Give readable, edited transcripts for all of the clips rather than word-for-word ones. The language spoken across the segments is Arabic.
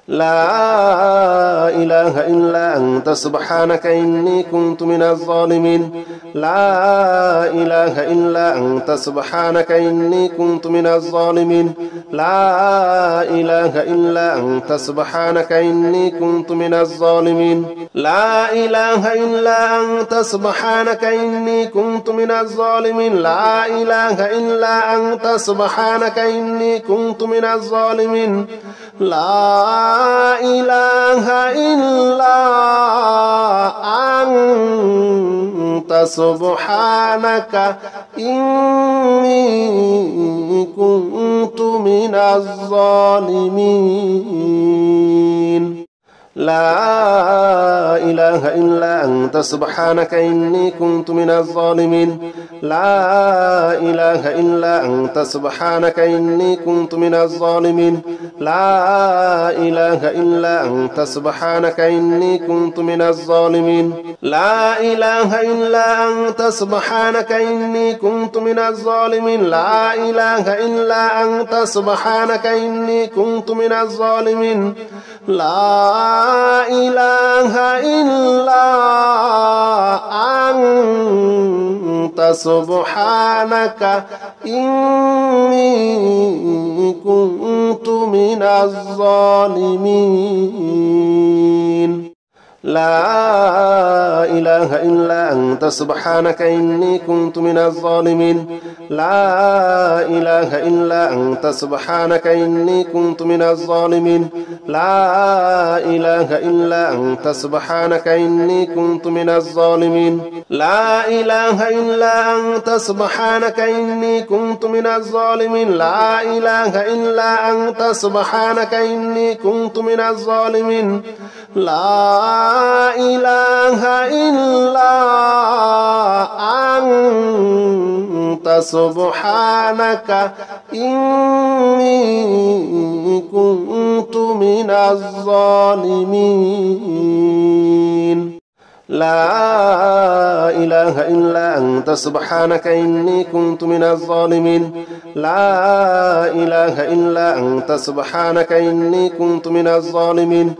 لا إله إلا أنت سبحانك إني كنت من الظالمين لا إله إلا أنت سبحانك إني كنت من الظالمين لا إله إلا أنت سبحانك إني كنت من الظالمين لا إله إلا أنت سبحانك إني كنت من الظالمين لا إله إلا أنت سبحانك إني كنت من الظالمين لا إله إلا أنت سبحانك إني كنت من الظالمين لا إله إلا أنت سبحانك إني كنت من الظالمين لا إله إلا أنت سبحانك إني كنت من الظالمين لا إله إلا أنت سبحانك إني كنت من الظالمين لا إله إلا أنت سبحانك إني كنت من الظالمين لا إله إلا أنت سبحانك إني كنت من الظالمين لا إله إلا أنت سبحانك إني كنت من الظالمين لا إله إلا أنت سبحانك إني كنت من الظالمين لا إله إلا أنت سبحانك إني كنت من الظالمين لا إله إلا أنت سبحانك إني كنت من الظالمين لا إله إلا أنت سبحانك إني كنت من الظالمين لا إله إلا أنت سبحانك إني كنت من الظالمين لا إله إلا أنت سبحانك إني كنت من الظالمين لا إله إلا أنت سبحانك إني كنت من الظالمين لا إله إلا أنت سبحانك إني كنت من الظالمين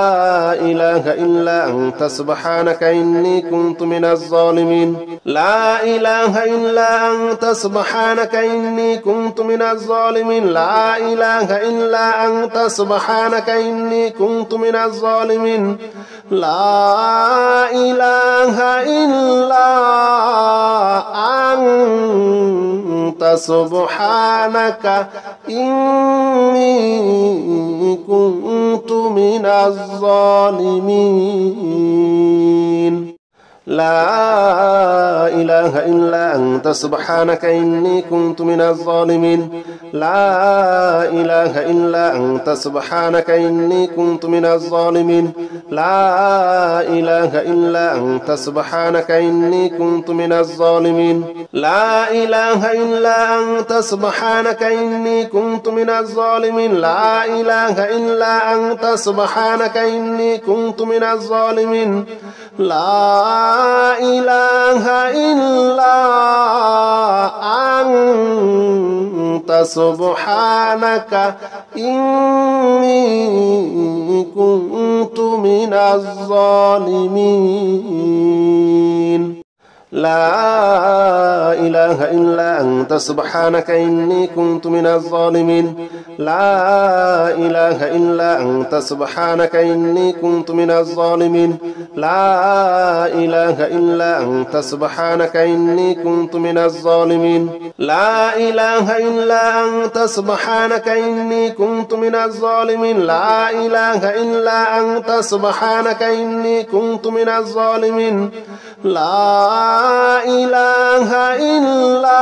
لا إله إلا أنت سبحانك إني كنت من الظالمين لا إله إلا أنت سبحانك إني كنت من الظالمين لا إله إلا أنت سبحانك إني كنت من الظالمين لا إله إلا أنت سبحانك إني كنت من الظالمين لا إله إلا أنت سبحانك إني كنت من الظالمين لا إله إلا أنت سبحانك إني كنت من الظالمين لا إله إلا أنت سبحانك إني كنت من الظالمين لا إله إلا أنت سبحانك إني كنت من الظالمين لا إله إلا أنت سبحانك إني كنت من الظالمين لا إله إلا أنت سبحانك إني كنت من الظالمين لا إله إلا أنت سبحانك إني كنت من الظالمين لا إله إلا أنت سبحانك إني كنت من الظالمين لا إله إلا أنت سبحانك إني كنت من الظالمين لا إله إلا أنت سبحانك إني كنت من الظالمين لا إله إلا أنت سبحانك إني كنت من الظالمين لا إله إلا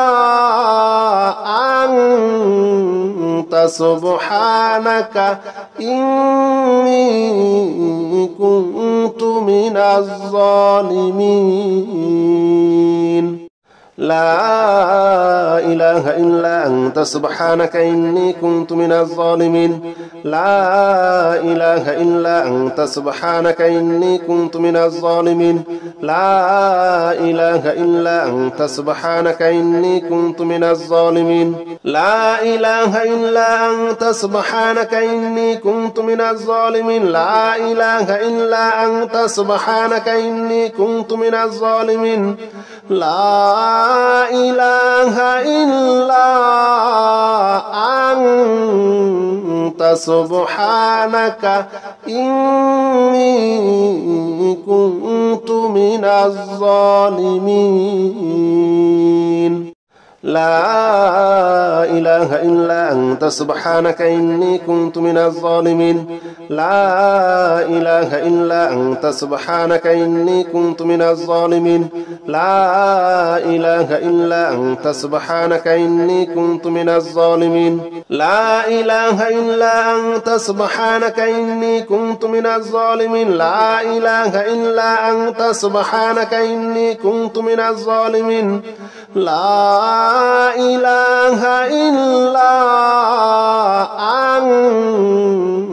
أنت سبحانك إني كنت من الظالمين لا إله إلا أنت سبحانك إني كنت من الظالمين لا إله إلا أنت سبحانك إني كنت من الظالمين لا إله إلا أنت سبحانك إني كنت من الظالمين لا إله إلا أنت سبحانك إني كنت من الظالمين لا إله إلا أنت سبحانك إني كنت من الظالمين لا إله إلا أنت سبحانك إني كنت من الظالمين لا إله إلا أنت سبحانك إني كنت من الظالمين لا إله إلا أنت سبحانك إني كنت من الظالمين لا إله إلا أنت سبحانك إني كنت من الظالمين لا إله إلا أنت سبحانك إني كنت من الظالمين لا إله إلا أنت سبحانك إني كنت من الظالمين لا إله إلا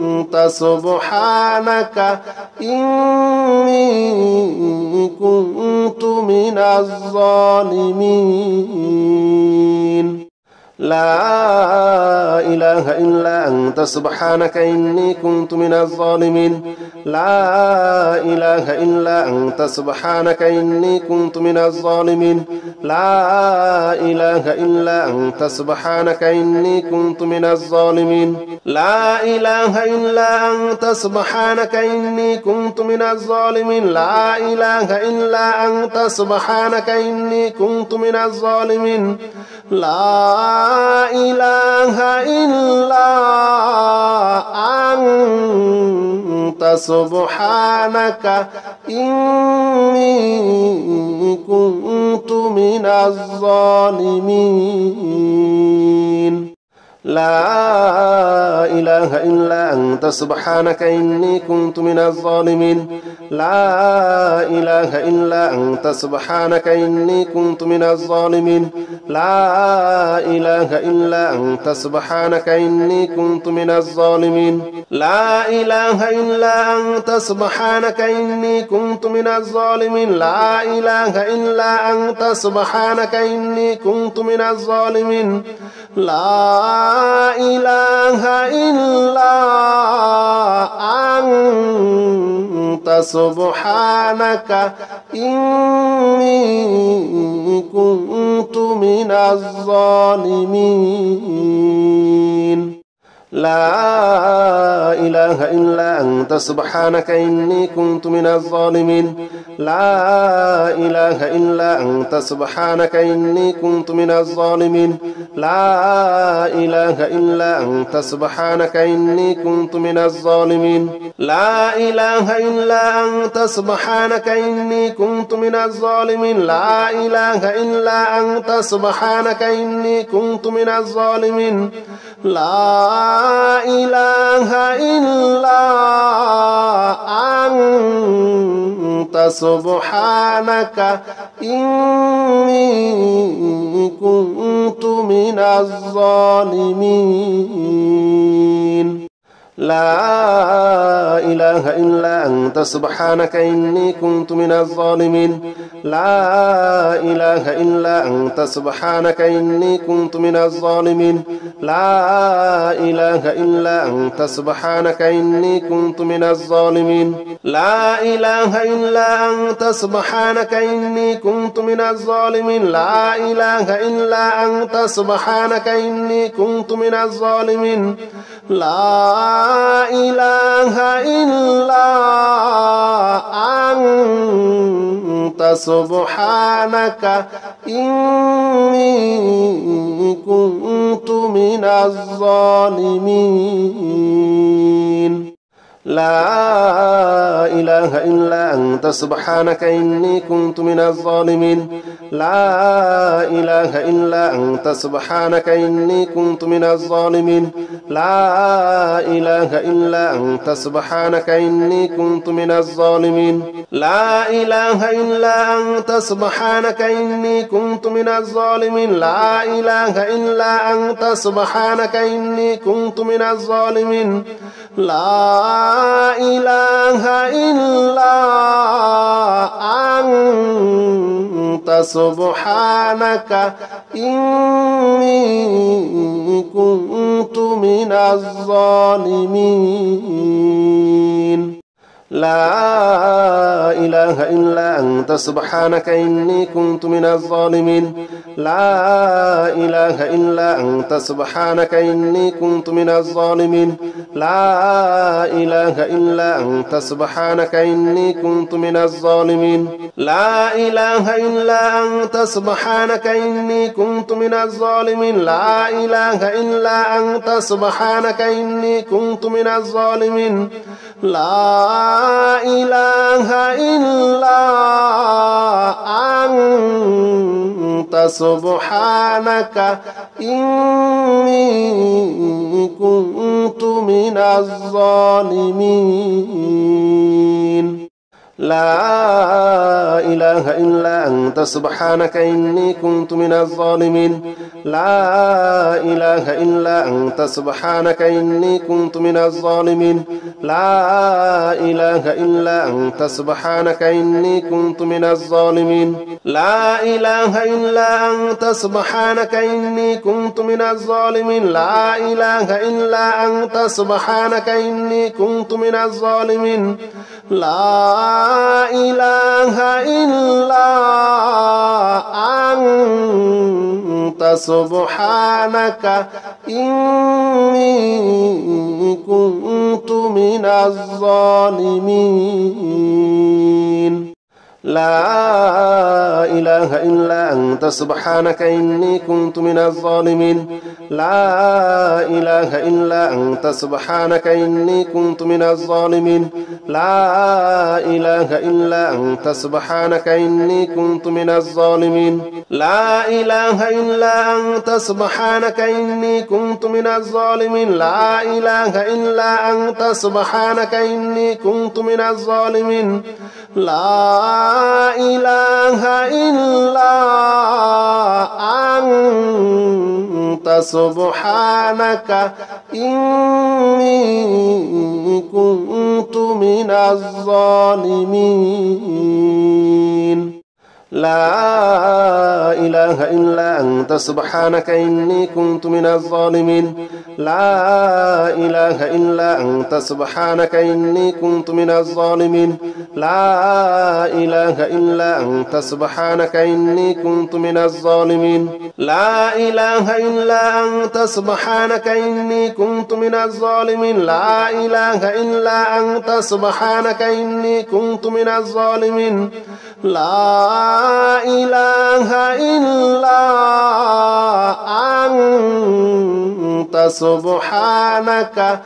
أنت سبحانك إني كنت من الظالمين لا إله إلا أنت سبحانك إني كنت من الظالمين لا إله إلا أنت سبحانك إني كنت من الظالمين لا إله إلا أنت سبحانك إني كنت من الظالمين لا إله إلا أنت سبحانك إني كنت من الظالمين لا إله إلا أنت سبحانك إني كنت من الظالمين لا إله إلا أنت سبحانك إني كنت من الظالمين لا إله إلا أنت سبحانك إني كنت من الظالمين لا إله إلا أنت سبحانك إني كنت من الظالمين لا إله إلا أنت سبحانك إني كنت من الظالمين لا إله إلا أنت سبحانك إني كنت من الظالمين لا إله إلا أنت سبحانك إني كنت من الظالمين لا إله إلا أنت سبحانك إني كنت من الظالمين لا إله إلا أنت سبحانك إني كنت من الظالمين لا إله إلا أنت سبحانك إني كنت من الظالمين لا إله إلا أنت سبحانك إني كنت من الظالمين لا إله إلا أنت سبحانك إني كنت من الظالمين لا إله إلا أنت سبحانك إني كنت من الظالمين لا إله إلا أنت سبحانك إني كنت من الظالمين لا إله إلا أنت سبحانك إني كنت من الظالمين لا إله إلا أنت سبحانك إني كنت من الظالمين لا إله إلا أنت سبحانك إني كنت من الظالمين لا إله إلا أنت سبحانك إني كنت من الظالمين لا إله إلا أنت سبحانك إني كنت من الظالمين لا إله إلا أنت سبحانك إني كنت من الظالمين لا إله إله إلا أنت سبحانك إني كنت من الظالمين لا إله إلا أنت سبحانك إني كنت من الظالمين لا إله إلا أنت سبحانك إني كنت من الظالمين لا إله إلا أنت سبحانك إني كنت من الظالمين لا إله إلا أنت سبحانك إني كنت من الظالمين لا إله إلا أنت سبحانك إني كنت من الظالمين لا إله إلا أنت سبحانك إني كنت من الظالمين لا إله إلا أنت سبحانك إني كنت من الظالمين لا إله إلا أنت سبحانك إني كنت من الظالمين لا إله إلا أنت سبحانك إني كنت من الظالمين لا إله إلا أنت سبحانك إني كنت من الظالمين لا إله إلا أنت سبحانك إني كنت من الظالمين لا إله إلا أنت سبحانك إني كنت من الظالمين لا إله إلا أنت سبحانك إني كنت من الظالمين لا إله إلا أنت سبحانك إني كنت من الظالمين لا إله إلا أنت سبحانك إني كنت من الظالمين لا إله إلا أنت سبحانك إني كنت من الظالمين لا إله إلا أنت سبحانك إني كنت من الظالمين لا إله إلا أنت سبحانك إني كنت من الظالمين لا إله إلا أنت سبحانك إني كنت من الظالمين لا إله إلا أنت سبحانك إني كنت من الظالمين لا إله إلا أنت سبحانك إني كنت من الظالمين لا إله إلا أنت سبحانك إني كنت من الظالمين لا إله إلا أنت سبحانك إني كنت من الظالمين لا إله إلا أنت سبحانك إني كنت من الظالمين لا إله إلا أنت سبحانك إني كنت من الظالمين لا إله إلا أنت سبحانك إني كنت من الظالمين لا إله إلا أنت سبحانك إني كنت من الظالمين لا إله إلا أنت سبحانك إني كنت من الظالمين لا إله إلا أنت سبحانك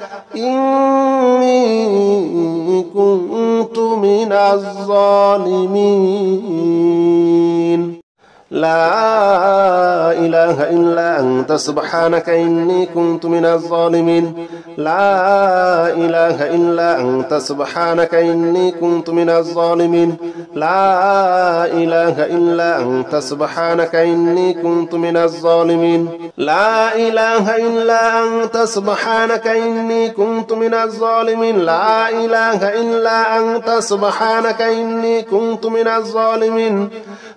إني كنت من الظالمين لا إله إلا أنت سبحانك إني كنت من الظالمين لا إله إلا أنت سبحانك إني كنت من الظالمين لا إله إلا أنت سبحانك إني كنت من الظالمين لا إله إلا أنت سبحانك إني كنت من الظالمين لا إله إلا أنت سبحانك إني كنت من الظالمين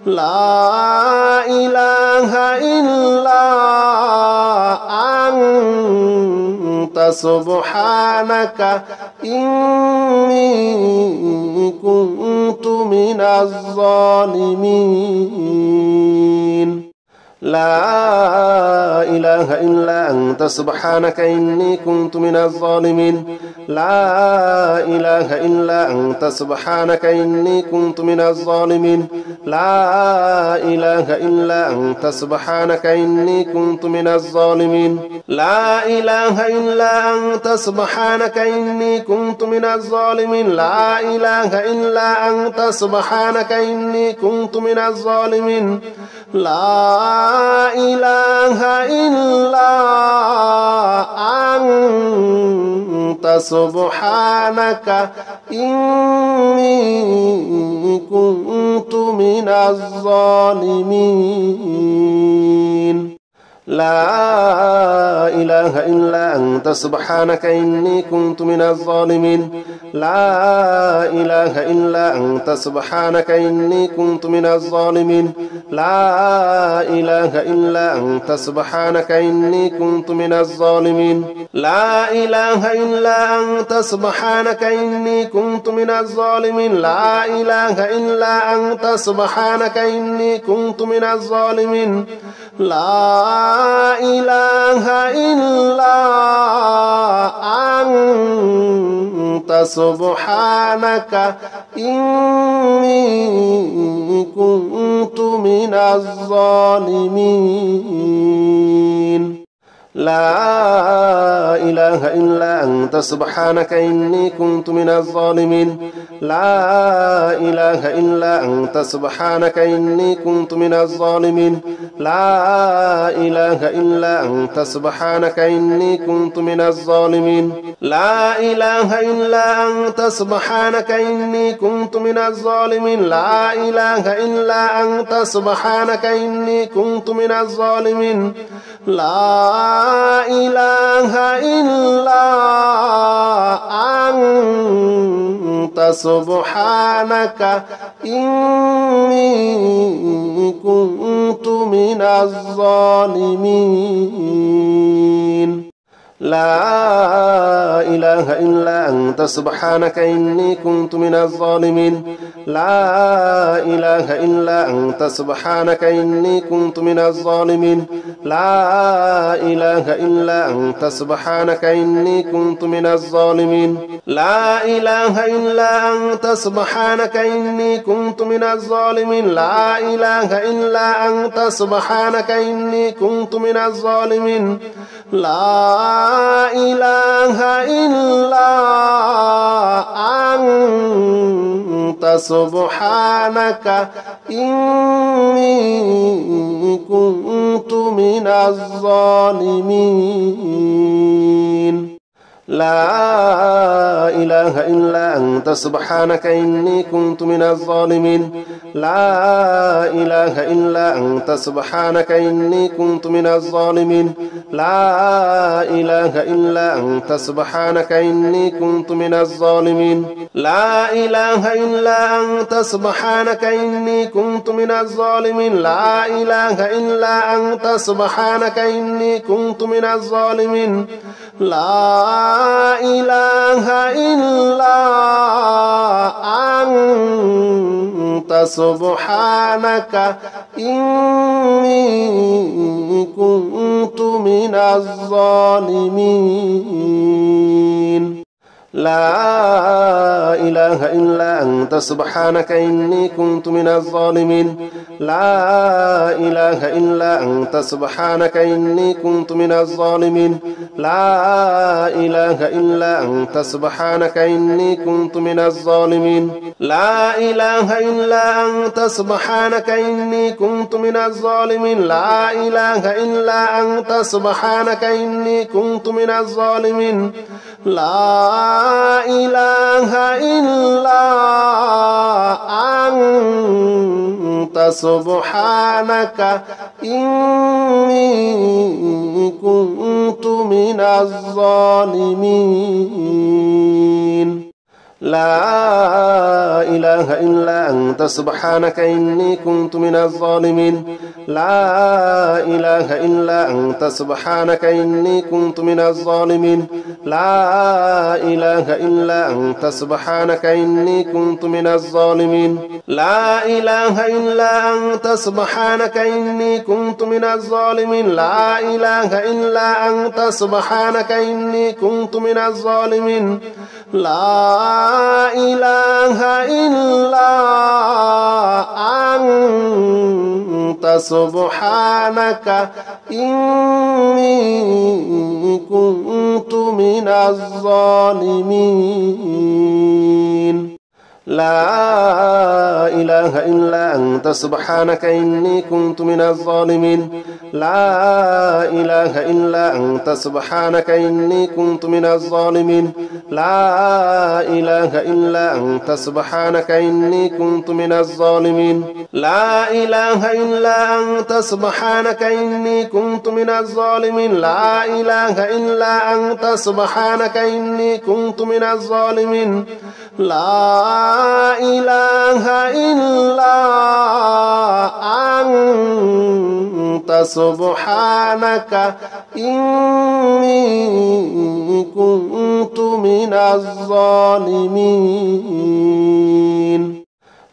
لا إله إلا أنت سبحانك إني كنت من الظالمين لا إله إلا أنت سبحانك إني كنت من الظالمين لا إله إلا أنت سبحانك إني كنت من الظالمين لا إله إلا أنت سبحانك إني كنت من الظالمين لا إله إلا أنت سبحانك إني كنت من الظالمين لا إله إلا أنت سبحانك إني كنت من الظالمين لا إله إلا أنت سبحانك إني كنت من الظالمين لا إله إلا أنت سبحانك إني كنت من الظالمين لا إله إلا أنت سبحانك إني كنت من الظالمين لا إله إلا أنت سبحانك إني كنت من الظالمين لا إله إلا أنت سبحانك إني كنت من الظالمين لا إله إلا أنت سبحانك إني كنت من الظالمين لا إله إلا أنت سبحانك إني كنت من الظالمين لا إله إلا أنت سبحانك إني كنت من الظالمين لا إله إلا أنت سبحانك إني كنت من الظالمين لا إله إلا أنت سبحانك إني كنت من الظالمين لا إله إلا أنت سبحانك إني كنت من الظالمين لا إله إلا أنت سبحانك إني كنت من الظالمين لا إله إلا أنت سبحانك إني كنت من الظالمين لا إله إلا أنت سبحانك إني كنت من الظالمين لا إله إلا أنت سبحانك إني كنت من الظالمين لا إله إلا أنت سبحانك إني كنت من الظالمين لا إله إلا أنت سبحانك إني كنت من الظالمين لا إله إلا أنت سبحانك إني كنت من الظالمين لا إله إلا أنت سبحانك إني كنت من الظالمين لا إله إلا أنت سبحانك إني كنت من الظالمين لا إله إلا أنت سبحانك إني كنت من الظالمين لا إله إلا أنت سبحانك إني كنت من الظالمين لا إله إلا أنت سبحانك إني كنت من الظالمين لا إله إلا أنت سبحانك إني كنت من الظالمين لا إله إلا أنت سبحانك إني كنت من الظالمين لا إله إلا أنت سبحانك إني كنت من الظالمين لا إله إلا أنت سبحانك إني كنت من الظالمين لا إله إلا أنت سبحانك إني كنت من الظالمين لا إله إلا أنت سبحانك إني كنت من الظالمين لا إله إلا أنت سبحانك إني كنت من الظالمين لا إله إلا أنت سبحانك إني كنت من الظالمين لا إله إله إلا أنت سبحانك إني كنت من الظالمين لا إله إلا أنت سبحانك إني كنت من الظالمين لا إله إلا أنت سبحانك إني كنت من الظالمين لا إله إلا أنت سبحانك إني كنت من الظالمين لا إله إلا أنت سبحانك إني كنت من الظالمين لا إله إلا أنت سبحانك إني كنت من الظالمين لا إله إلا أنت سبحانك إني كنت من الظالمين لا إله إلا أنت سبحانك إني كنت من الظالمين لا إله إلا أنت سبحانك إني كنت من الظالمين لا إله إلا أنت سبحانك إني كنت من الظالمين لا إله إلا أنت سبحانك إني كنت من الظالمين لا إله إلا أنت سبحانك إني كنت من الظالمين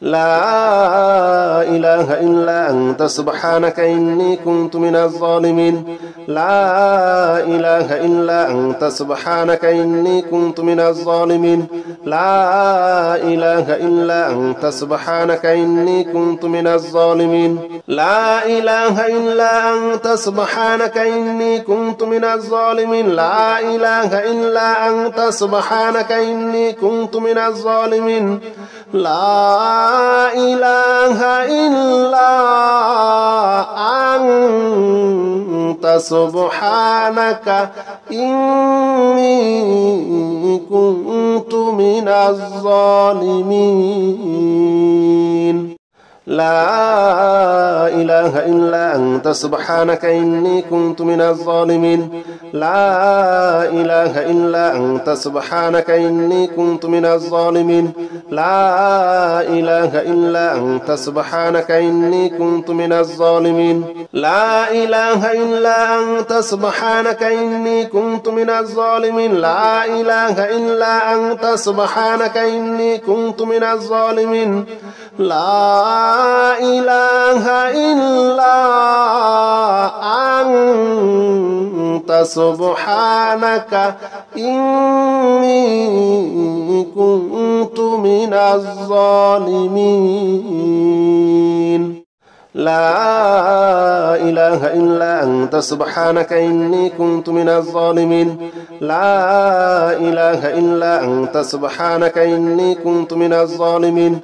لا إله إلا أنت سبحانك إني كنت من الظالمين لا إله إلا أنت سبحانك إني كنت من الظالمين لا إله إلا أنت سبحانك إني كنت من الظالمين لا إله إلا أنت سبحانك إني كنت من الظالمين لا إله إلا أنت سبحانك إني كنت من الظالمين لا إله إلا أنت سبحانك إني كنت من الظالمين لا إله إلا أنت سبحانك إني كنت من الظالمين لا إله إلا أنت سبحانك إني كنت من الظالمين لا إله إلا أنت سبحانك إني كنت من الظالمين لا إله إلا أنت سبحانك إني كنت من الظالمين لا إله إلا أنت سبحانك إني كنت من الظالمين لا إله إلا أنت سبحانك إني كنت من الظالمين لا إله إلا أنت سبحانك إني كنت من الظالمين لا إله إلا أنت سبحانك إني كنت من الظالمين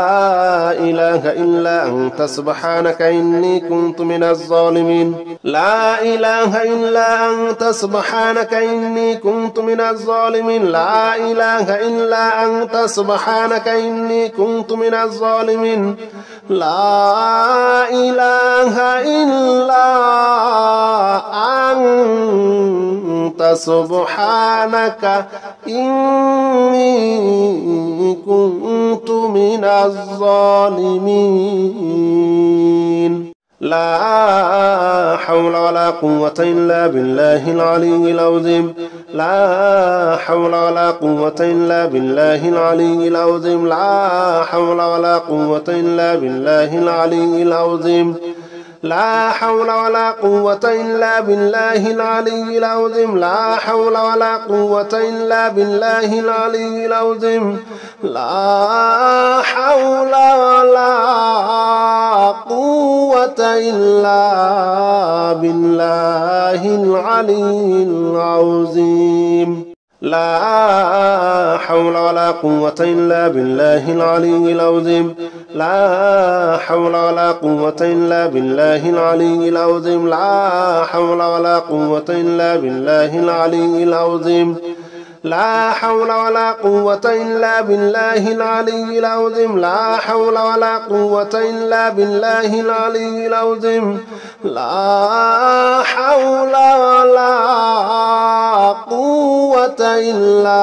لا إله إلا أنت سبحانك إني كنت من الظالمين لا إله إلا أنت سبحانك إني كنت من الظالمين لا إله إلا أنت سبحانك إني كنت من الظالمين لا إله إلا أنت سبحانك إني كنت من الظالمين لا حول ولا قوة إلا بالله العلي العظيم لا حول ولا قوة إلا بالله العلي العظيم لا حول ولا قوة إلا بالله العلي العظيم لا حول ولا قوة إلا بالله العلي العظيم لا حول ولا قوة إلا بالله العلي العظيم لا حول ولا قوة إلا بالله العلي العظيم لا حول ولا قوة إلا بالله العلي العظيم لا حول ولا قوة إلا بالله العلي العظيم لا حول ولا قوة إلا بالله العلي العظيم لا حول ولا قوة إلا بالله العلي العظيم لا حول ولا قوة إلا بالله العلي العظيم لا حول ولا قوة إلا